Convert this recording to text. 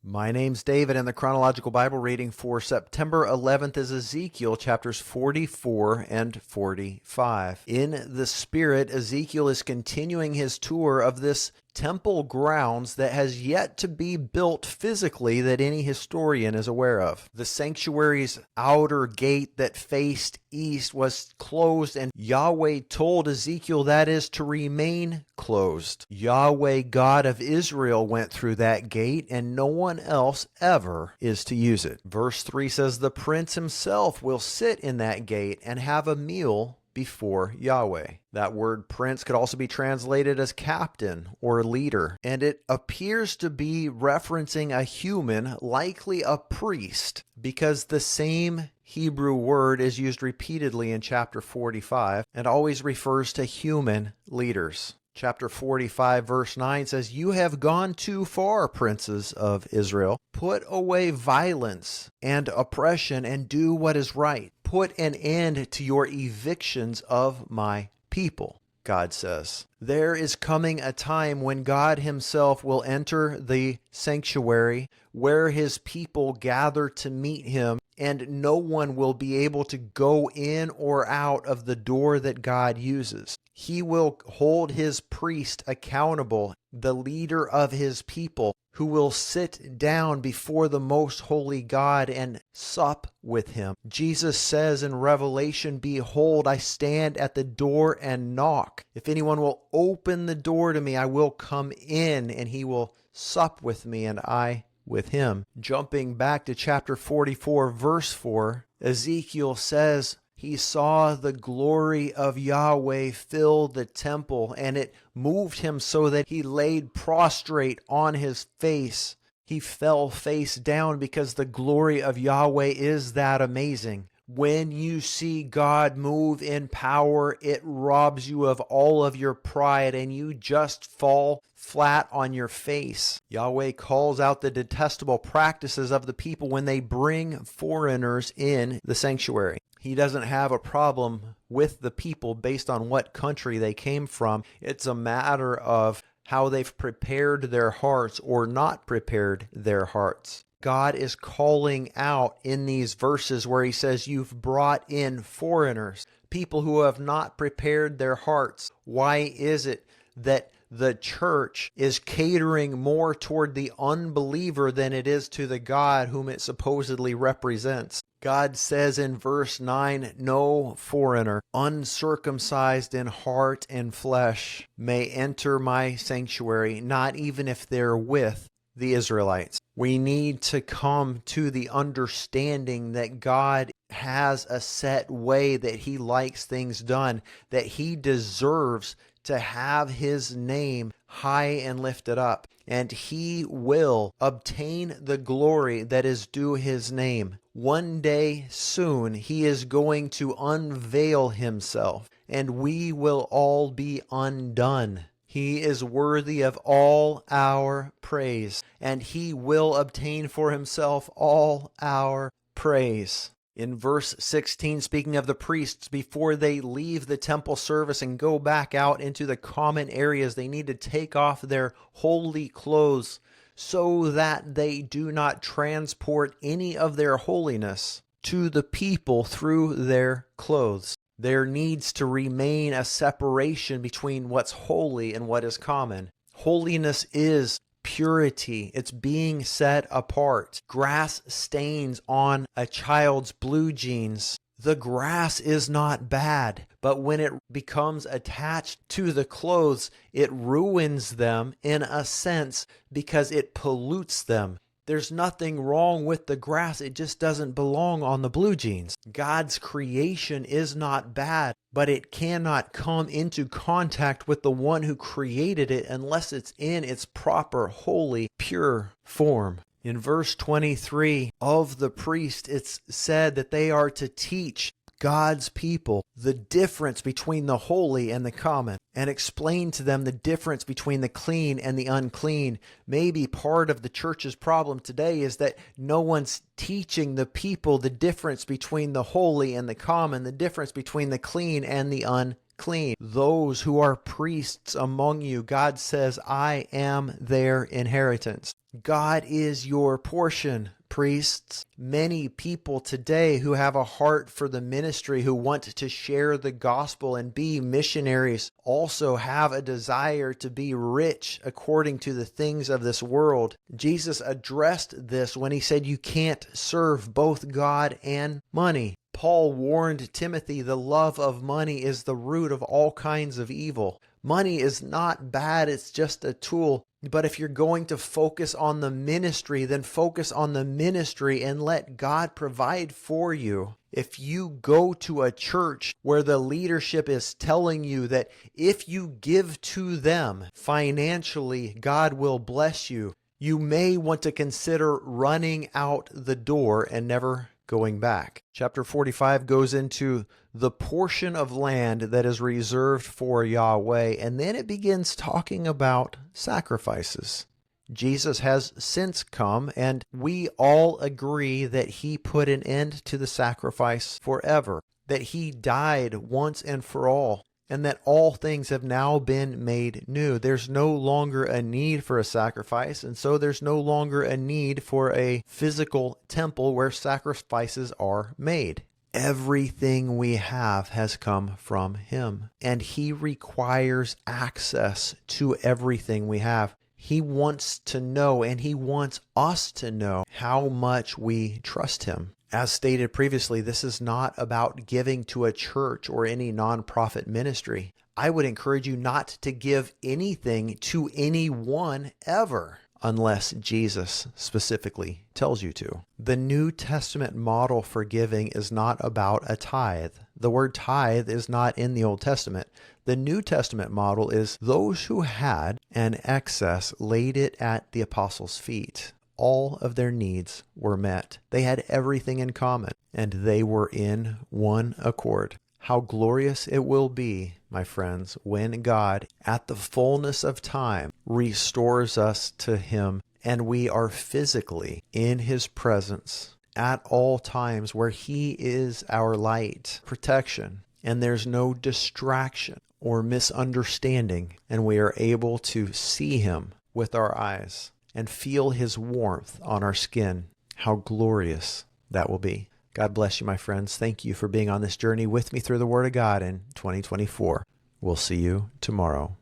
My name's David, and the Chronological Bible Reading for September 11th is Ezekiel chapters 44 and 45. In the Spirit, Ezekiel is continuing his tour of this temple grounds that has yet to be built physically that any historian is aware of. The sanctuary's outer gate that faced east was closed, and Yahweh told Ezekiel that is to remain closed. Yahweh, God of Israel, went through that gate, and no one else ever is to use it. Verse 3 says, "The prince himself will sit in that gate and have a meal before Yahweh." That word prince could also be translated as captain or leader, and it appears to be referencing a human, likely a priest, because the same Hebrew word is used repeatedly in chapter 45 and always refers to human leaders. Chapter 45 verse 9 says, "You have gone too far, princes of Israel. Put away violence and oppression and do what is right. Put an end to your evictions of my people," God says. There is coming a time when God himself will enter the sanctuary where his people gather to meet him, and no one will be able to go in or out of the door that God uses. He will hold his priest accountable, the leader of his people, who will sit down before the most holy God and sup with him. Jesus says in Revelation, "Behold, I stand at the door and knock. If anyone will open the door to me, I will come in, and he will sup with me, and I with him." Jumping back to chapter 44, verse 4, Ezekiel says he saw the glory of Yahweh fill the temple, and it moved him so that he laid prostrate on his face. He fell face down because the glory of Yahweh is that amazing. When you see God move in power, it robs you of all of your pride, and you just fall flat on your face. Yahweh calls out the detestable practices of the people when they bring foreigners in the sanctuary. He doesn't have a problem with the people based on what country they came from. It's a matter of how they've prepared their hearts or not prepared their hearts. God is calling out in these verses where he says, "You've brought in foreigners, people who have not prepared their hearts." Why is it that the church is catering more toward the unbeliever than it is to the God whom it supposedly represents? God says in verse 9, "No foreigner, uncircumcised in heart and flesh, may enter my sanctuary, not even if they're with the Israelites." We need to come to the understanding that God has a set way that he likes things done, that he deserves to have his name high and lifted up, and he will obtain the glory that is due his name. One day soon, he is going to unveil himself, and we will all be undone. He is worthy of all our praise, and he will obtain for himself all our praise. In verse 16, speaking of the priests, before they leave the temple service and go back out into the common areas, they need to take off their holy clothes so that they do not transport any of their holiness to the people through their clothes. There needs to remain a separation between what's holy and what is common. Holiness is purity. It's being set apart. Grass stains on a child's blue jeans. The grass is not bad, but when it becomes attached to the clothes, it ruins them in a sense because it pollutes them. There's nothing wrong with the grass. It just doesn't belong on the blue jeans. God's creation is not bad, but it cannot come into contact with the one who created it unless it's in its proper, holy, pure form. In verse 23 of the priest, it's said that they are to teach God's people the difference between the holy and the common, and explain to them the difference between the clean and the unclean. Maybe part of the church's problem today is that no one's teaching the people the difference between the holy and the common, the difference between the clean and the unclean. Those who are priests among you, God says, I am their inheritance. God is your portion, priests. Many people today who have a heart for the ministry, who want to share the gospel and be missionaries, also have a desire to be rich according to the things of this world. Jesus addressed this when he said you can't serve both God and money. Paul warned Timothy the love of money is the root of all kinds of evil. Money is not bad, it's just a tool. But if you're going to focus on the ministry, then focus on the ministry and let God provide for you. If you go to a church where the leadership is telling you that if you give to them financially, God will bless you, you may want to consider running out the door and never going back. Chapter 45 goes into the portion of land that is reserved for Yahweh, and then it begins talking about sacrifices. Jesus has since come, and we all agree that he put an end to the sacrifice forever, that he died once and for all, and that all things have now been made new. There's no longer a need for a sacrifice, and so there's no longer a need for a physical temple where sacrifices are made. Everything we have has come from him, and he requires access to everything we have. He wants to know, and he wants us to know how much we trust him. As stated previously, this is not about giving to a church or any nonprofit ministry. I would encourage you not to give anything to anyone ever, unless Jesus specifically tells you to. The New Testament model for giving is not about a tithe. The word tithe is not in the Old Testament. The New Testament model is those who had an excess laid it at the apostles' feet. All of their needs were met. They had everything in common, and they were in one accord. How glorious it will be, my friends, when God, at the fullness of time, restores us to him, and we are physically in his presence at all times, where he is our light, protection, and there's no distraction or misunderstanding, and we are able to see him with our eyes and feel his warmth on our skin. How glorious that will be. God bless you, my friends. Thank you for being on this journey with me through the Word of God in 2024. We'll see you tomorrow.